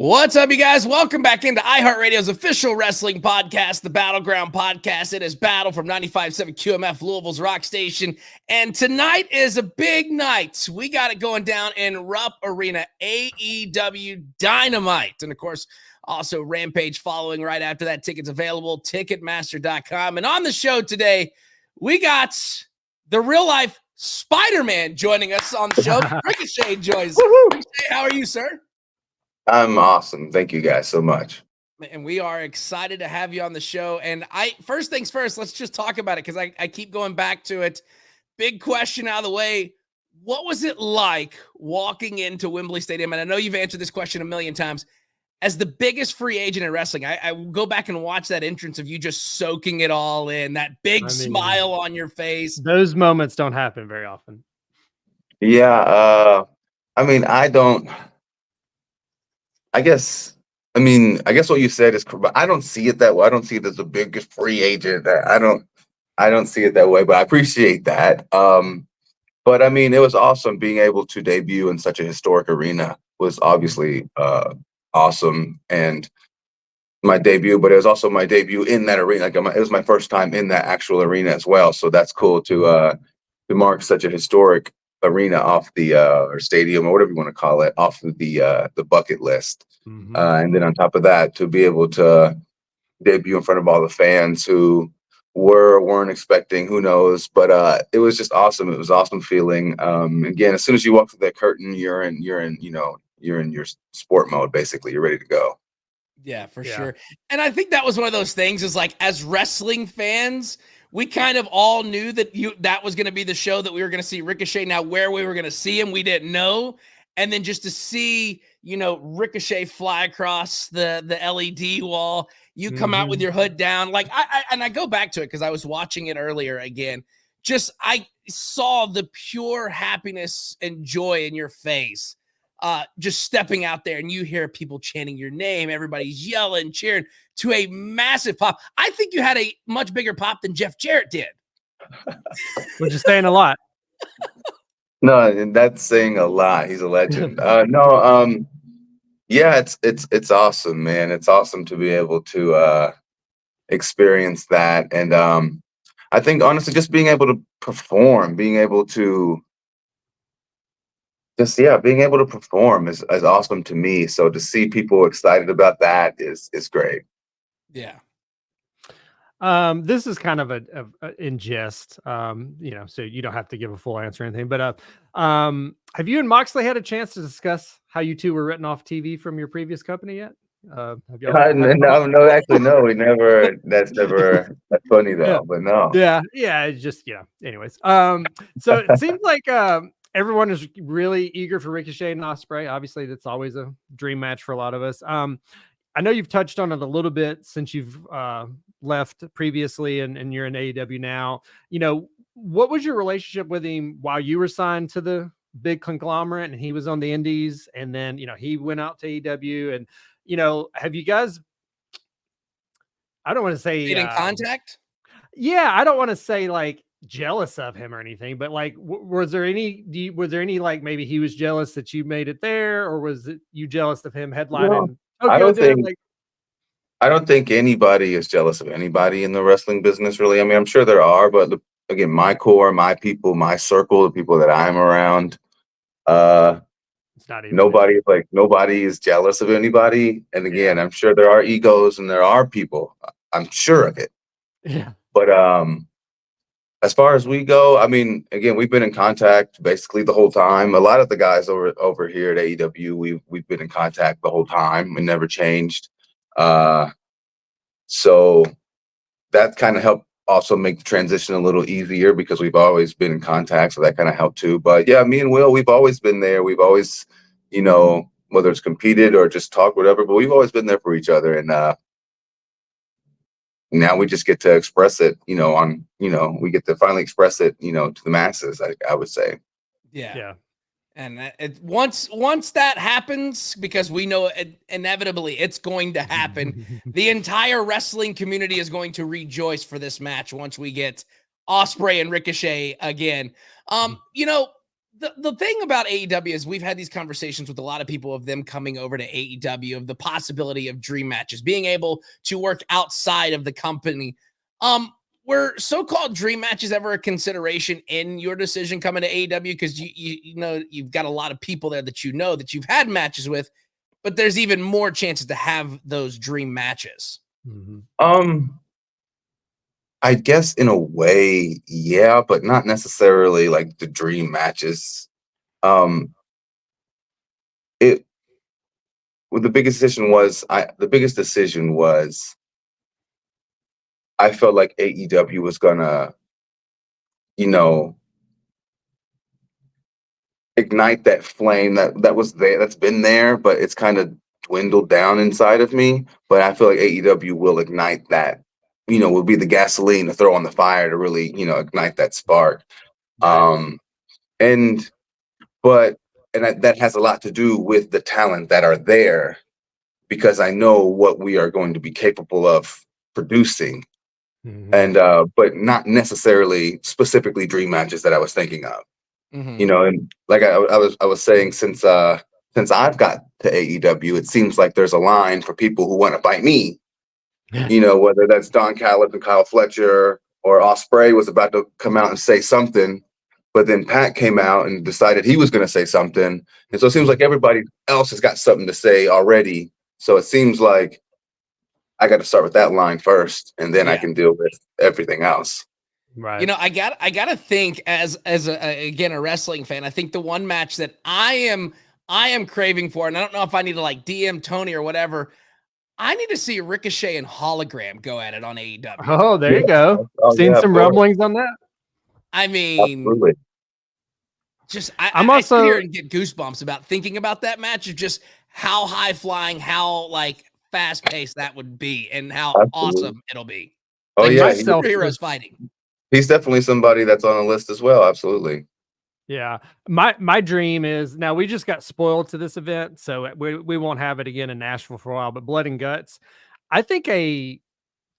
What's up, you guys? Welcome back into iHeartRadio's official wrestling podcast, the Battleground Podcast. It is Battle from 95.7 QMF, Louisville's rock station. And tonight is a big night. We got it going down in Rupp Arena, AEW Dynamite. And, of course, also Rampage following right after that. Tickets available, Ticketmaster.com. And on the show today, we got the real-life Spider-Man joining us on the show. Ricochet joins. Ricochet, how are you, sir? I'm awesome. Thank you guys so much. And we are excited to have you on the show. And first things first, let's just talk about it because I keep going back to it. Big question out of the way. What was it like walking into Wembley Stadium? And I know you've answered this question a million times. As the biggest free agent in wrestling, I will go back and watch that entrance of you just soaking it all in, that big smile on your face. Those moments don't happen very often. Yeah. I guess what you said is correct. I don't see it that way. I don't see it as the biggest free agent. I don't see it that way, but I appreciate that. But I mean, it was awesome being able to debut in such a historic arena. Was obviously awesome, and my debut, but it was also my debut in that arena. Like it was my first time in that actual arena as well. So that's cool to mark such a historic arena off the or stadium or whatever you want to call it off of the bucket list. Mm-hmm. And then on top of that, to be able to debut in front of all the fans who weren't expecting, who knows, but it was just awesome. It was an awesome feeling. Again, as soon as you walk through that curtain, you're in your sport mode. Basically, you're ready to go. Yeah, for sure. And I think that was one of those things is like, as wrestling fans, we kind of all knew that was going to be the show that we were going to see Ricochet. Now, where we were going to see him, we didn't know. And then just to see, Ricochet fly across the LED wall, you come out with your hood down. Like I go back to it because I was watching it earlier again. I saw the pure happiness and joy in your face. Just stepping out there and you hear people chanting your name, everybody's yelling, cheering to a massive pop. I think you had a much bigger pop than Jeff Jarrett did. Which is saying a lot. No, that's saying a lot. He's a legend. Yeah, it's awesome, man. It's awesome to be able to experience that. And I think honestly, just being able to perform, being able to perform is awesome to me. So to see people excited about that is great. Yeah. This is kind of a in jest, so you don't have to give a full answer or anything, but have you and Moxley had a chance to discuss how you two were written off TV from your previous company yet? No, actually, no, we never. That's funny though, but no. Yeah, it's just, anyways. So it seems like everyone is really eager for Ricochet and Ospreay. Obviously, that's always a dream match for a lot of us. I know you've touched on it a little bit since you've left previously and you're in AEW now. What was your relationship with him while you were signed to the big conglomerate and he was on the indies, and then, he went out to AEW, and, have you guys, I don't want to say in contact? Yeah, I don't want to say like jealous of him or anything, but like, was there any like maybe he was jealous that you made it there, or was it you jealous of him headlining? No, I don't think anybody is jealous of anybody in the wrestling business, really. I mean, I'm sure there are, but again, my core, my people, my circle, the people that I'm around, it's not even nobody is jealous of anybody. And again, I'm sure there are egos and there are people. I'm sure of it. Yeah. But as far as we go, I mean, again, we've been in contact basically the whole time. A lot of the guys over here at AEW, we've been in contact the whole time. We never changed. So that kind of helped also make the transition a little easier because we've always been in contact. So that kind of helped too. But yeah, me and Will, we've always been there. We've always, whether it's competed or just talk, whatever, but we've always been there for each other. And now we just get to express it, we get to finally express it, to the masses, I would say. Yeah. And once that happens, because we know inevitably it's going to happen, the entire wrestling community is going to rejoice for this match once we get Ospreay and Ricochet again. The thing about AEW is we've had these conversations with a lot of people of them coming over to AEW, of the possibility of dream matches, being able to work outside of the company. Were so-called dream matches ever a consideration in your decision coming to AEW? Because you know you've got a lot of people there that that you've had matches with, but there's even more chances to have those dream matches. I guess in a way, yeah, but not necessarily like the dream matches. It well, the biggest decision was I felt like AEW was gonna, you know, ignite that flame that was there, that's been there, but it's kind of dwindled down inside of me. But I feel like AEW will ignite that, will be the gasoline to throw on the fire to really, ignite that spark. Right. And that has a lot to do with the talent that are there, because I know what we are going to be capable of producing. And but not necessarily specifically dream matches that I was thinking of. And like I was saying, since I've got to AEW, it seems like there's a line for people who want to fight me. Whether that's Don Callis and Kyle Fletcher, or Ospreay was about to come out and say something, but then Pat came out and decided he was going to say something. And so it seems like everybody else has got something to say already. So it seems like I got to start with that line first, and then I can deal with everything else. Right. I gotta think as a wrestling fan. I think the one match that I am craving for, and I don't know if I need to like DM Tony or whatever. I need to see Ricochet and Hologram go at it on AEW. Oh, there you go. Seen some rumblings on that. I mean, absolutely. Just I sit here and get goosebumps about thinking about that match, of just how high flying, how like fast paced that would be, and how awesome it'll be. Oh like, yeah, superheroes fighting. He's definitely somebody that's on the list as well. Absolutely. Yeah. My dream is, now we just got spoiled to this event, so we won't have it again in Nashville for a while, but Blood and Guts, I think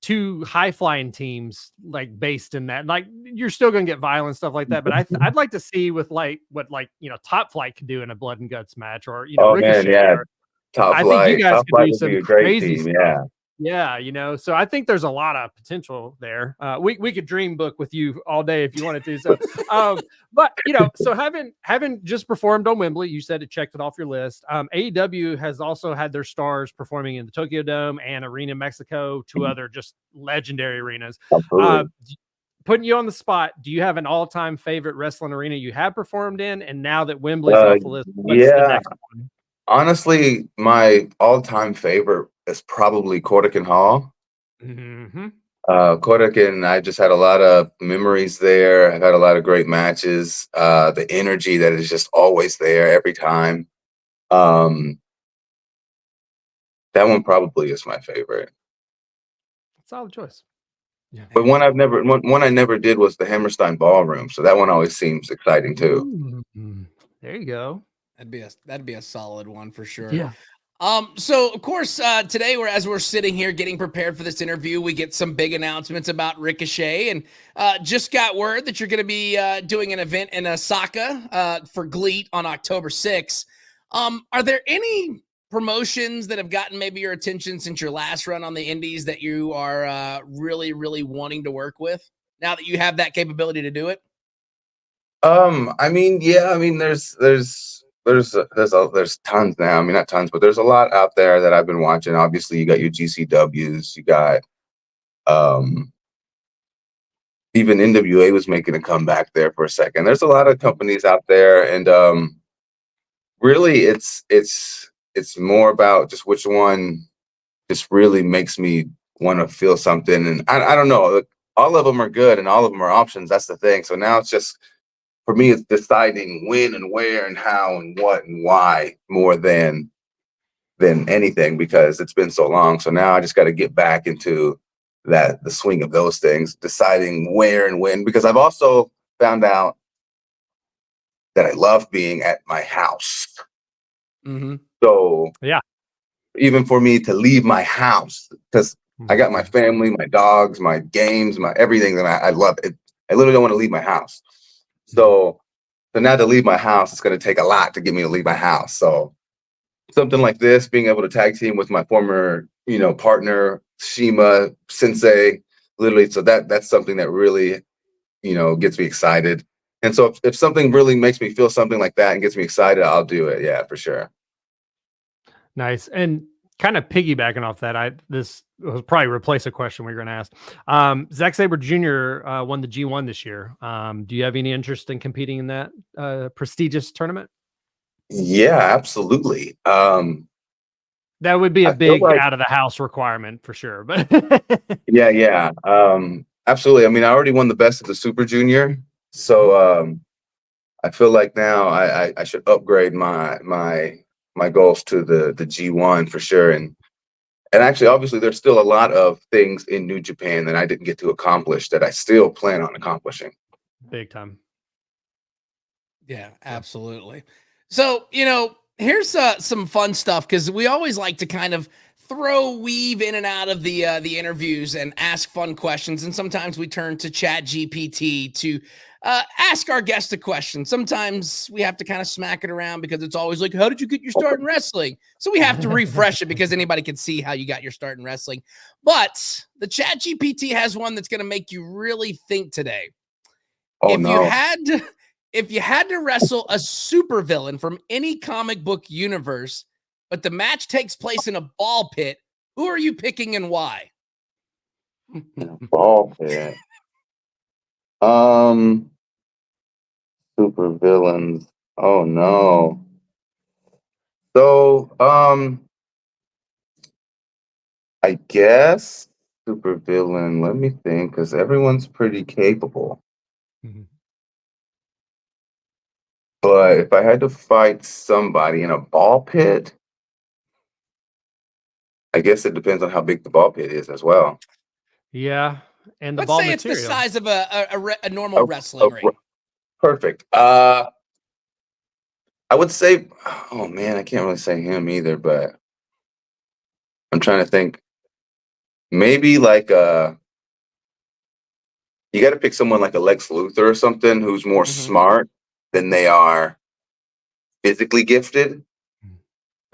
two high flying teams, like based in that, like you're still going to get violent stuff like that. But I'd like to see with like what Top Flight could do in a Blood and Guts match, or, Ricochet. Man, yeah. I think you guys could do some crazy team, stuff. Yeah, so I think there's a lot of potential there. We could dream book with you all day if you wanted to. So, but so having just performed on Wembley, you said it checked it off your list. AEW has also had their stars performing in the Tokyo Dome and Arena Mexico, two other just legendary arenas. Putting you on the spot, do you have an all-time favorite wrestling arena you have performed in? And now that Wembley's off the list, what's the next one? Honestly, my all-time favorite is probably Korakuen Hall. Korakuen, I just had a lot of memories there. I've had a lot of great matches. The energy that is just always there every time. That one probably is my favorite. Solid choice. Yeah. But one I never did was the Hammerstein Ballroom. So that one always seems exciting too. There you go. That'd be a solid one for sure. Yeah. So of course, today as we're sitting here getting prepared for this interview, we get some big announcements about Ricochet, and just got word that you're going to be doing an event in Osaka for GLEAT on October 6th. Are there any promotions that have gotten maybe your attention since your last run on the indies that you are really, really wanting to work with now that you have that capability to do it? There's tons now. I mean, not tons, but there's a lot out there that I've been watching. Obviously, you got your GCWs, you got even NWA was making a comeback there for a second. There's a lot of companies out there, and really it's more about just which one just really makes me want to feel something. And I don't know, all of them are good and all of them are options. That's the thing. So now it's just, for me, it's deciding when and where and how and what and why more than anything, because it's been so long. So now I just got to get back into the swing of those things, deciding where and when, because I've also found out that I love being at my house. So yeah, even for me to leave my house, because I got my family, my dogs, my games, my everything that I love it. I literally don't want to leave my house. So So now to leave my house, it's going to take a lot to get me to leave my house. So something like this, being able to tag team with my former, partner, Shima Sensei, literally. So that's something that really, gets me excited. And so if something really makes me feel something like that and gets me excited, I'll do it. Yeah, for sure. Nice. And kind of piggybacking off that, this will probably replace a question we were going to ask. Zack Sabre Jr. Won the G1 this year. Do you have any interest in competing in that prestigious tournament? Yeah, absolutely. That would be a I feel big like, out of the house requirement for sure. But yeah. Absolutely. I mean, I already won the best of the Super Junior, so I feel like now I should upgrade my goals to the G1 for sure. And actually, obviously, there's still a lot of things in New Japan that I didn't get to accomplish that I still plan on accomplishing. big time. Yeah, absolutely. So, here's some fun stuff because we always like to kind of weave in and out of the interviews and ask fun questions. And sometimes we turn to Chat GPT to ask our guest a question. Sometimes we have to kind of smack it around because it's always like, how did you get your start in wrestling? So we have to refresh it because anybody can see how you got your start in wrestling. But the Chat GPT has one that's going to make you really think today. Oh, If no. you had to wrestle a supervillain from any comic book universe, but the match takes place in a ball pit, who are you picking and why? Ball pit. Super villains. Oh no. So, I guess super villain. Let me think, because everyone's pretty capable. Mhm. But if I had to fight somebody in a ball pit, I guess it depends on how big the ball pit is as well. Yeah. And the Let's ball say it's the material. size of a normal Oh, wrestling ring. Perfect. I would say, oh man, I can't really say him either, but I'm trying to think. Maybe like you got to pick someone like a Lex Luthor or something who's more smart than they are physically gifted.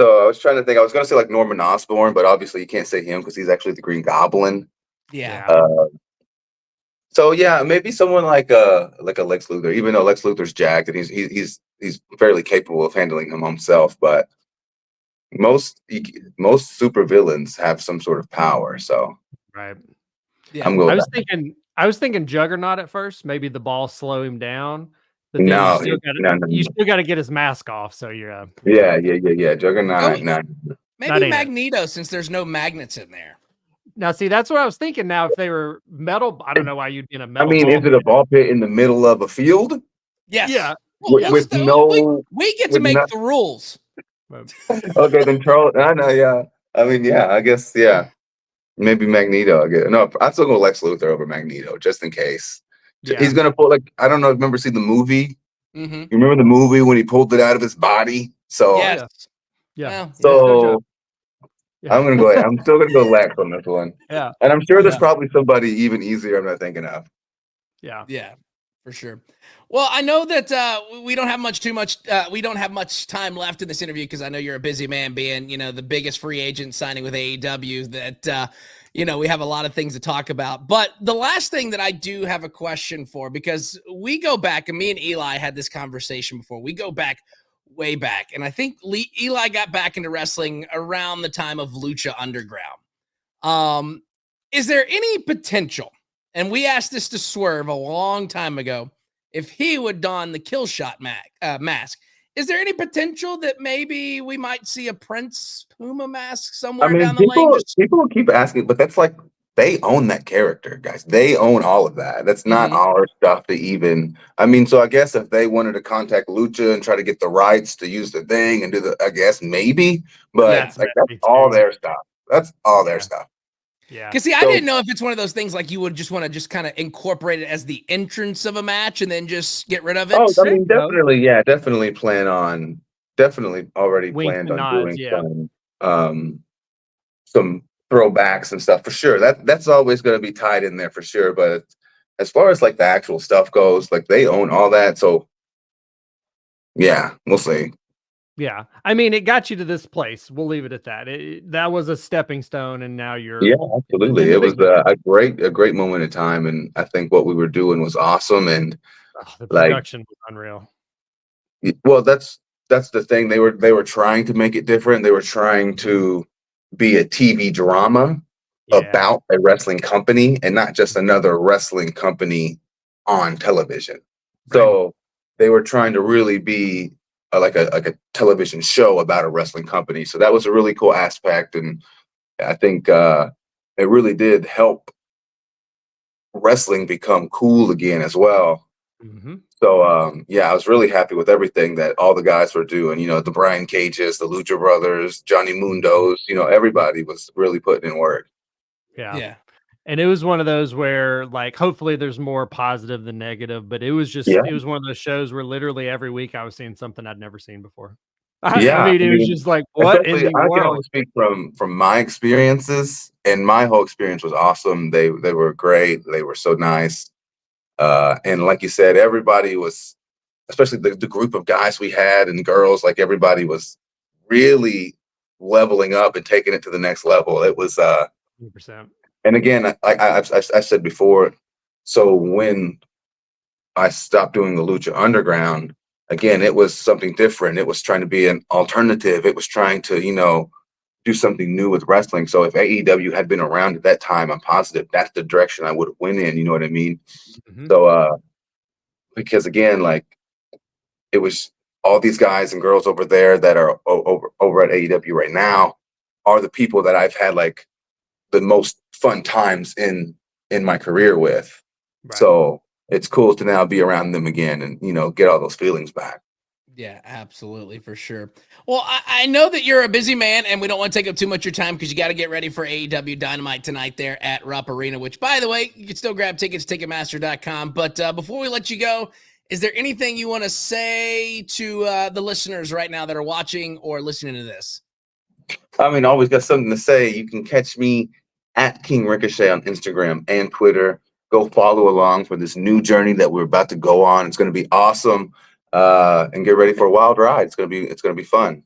So I was trying to think. I was going to say like Norman Osborn, but obviously you can't say him because he's actually the Green Goblin. Yeah. So yeah, maybe someone like a Lex Luthor, even though Lex Luthor's jacked and he's fairly capable of handling him himself. But most super villains have some sort of power. So Right. Yeah. I'm going. I was thinking Juggernaut at first. Maybe the ball slow him down, but then No, you still got to get his mask off. So you're yeah. Juggernaut. No. Maybe ain't it. Magneto, since there's no magnets in there. Now, see, that's what I was thinking. Now, if they were metal, I don't know why you'd be in a I metal. mean, ball is it a ball pit in the middle of a field? Yes. Yeah. Well, Yeah. With no? we get to with make no- the rules. Okay, then Charles. I know. Yeah. I mean, yeah. I guess. Yeah. Maybe Magneto. I guess. No, I'd still go Lex Luthor over Magneto, just in case. Yeah. He's gonna pull like I don't know. Remember seeing the movie? Mm-hmm. You remember the movie when he pulled it out of his body? So Yes. Yeah. Well, so Yeah. I'm gonna go ahead. I'm still gonna go Lex on this one. Yeah. And I'm sure there's Yeah. probably somebody even easier I'm not thinking of. Yeah. Yeah, for sure. Well, I know that we don't have we don't have much time left in this interview because I know you're a busy man, being the biggest free agent signing with AEW. That we have a lot of things to talk about. But the last thing that I do have a question for, because we go back, and me and Eli had this conversation before. We go back way back, and I think Eli got back into wrestling around the time of Lucha Underground. Is there any potential? And we asked this to Swerve a long time ago, if he would don the kill shot mask. Is there any potential that maybe we might see a Prince Puma mask somewhere down the lane? People keep asking, but that's like they own that character, guys. They own all of that. That's not our stuff to even. I mean, so I guess if they wanted to contact Lucha and try to get the rights to use the thing and do I guess maybe, but that's all their stuff. That's all their stuff. Yeah. Because see, I didn't know if it's one of those things like you would just want to just kind of incorporate it as the entrance of a match and then just get rid of it. Oh, I mean, definitely already Winks planned and on nods, doing some throwbacks and stuff for sure. That's always going to be tied in there for sure. But as far as like the actual stuff goes, like they own all that. So yeah, we'll see. Yeah, I mean, it got you to this place. We'll leave it at that. That was a stepping stone, and now you're Yeah, absolutely. in the It was big league. a great moment in time, and I think what we were doing was awesome. And Oh, the like, production was unreal. well, that's the thing. They were trying to make it different. They were trying to be a TV drama Yeah, about a wrestling company and not just another wrestling company on television. right. So they were trying to really be like a television show about a wrestling company. So that was a really cool aspect, and I think it really did help wrestling become cool again as well. Hmm. So yeah, I was really happy with everything that all the guys were doing. You know, the Brian Cages, the Lucha Brothers, Johnny Mundos. You know, everybody was really putting in work. Yeah. Yeah. And it was one of those where, like, hopefully there's more positive than negative, but it was Yeah, it was one of those shows where literally every week I was seeing something I'd never seen before. I yeah. mean, I it was mean, just like, what in especially the I can world? only speak from my experiences, and my whole experience was awesome. They were great. They were so nice. And like you said, everybody was, especially the group of guys we had and girls, like everybody was really leveling up and taking it to the next level. It was, 100%. and again, I said before, so when I stopped doing the Lucha Underground, again, it was something different. It was trying to be an alternative. It was trying to, do something new with wrestling. So if AEW had been around at that time, I'm positive that's the direction I would have went in. You know what I mean? Hmm. So, because again, like it was all these guys and girls over there that are over at AEW right now are the people that I've had like the most fun times in my career with. Right. So it's cool to now be around them again and get all those feelings back. Yeah, absolutely, for sure. Well, I know that you're a busy man, and we don't want to take up too much of your time because you got to get ready for AEW Dynamite tonight there at Rupp Arena, which, by the way, you can still grab tickets at Ticketmaster.com. But before we let you go, is there anything you want to say to the listeners right now that are watching or listening to this? I mean, always got something to say. You can catch me at King Ricochet on Instagram and Twitter. Go follow along for this new journey that we're about to go on. It's going to be awesome, and get ready for a wild ride. It's going to be fun.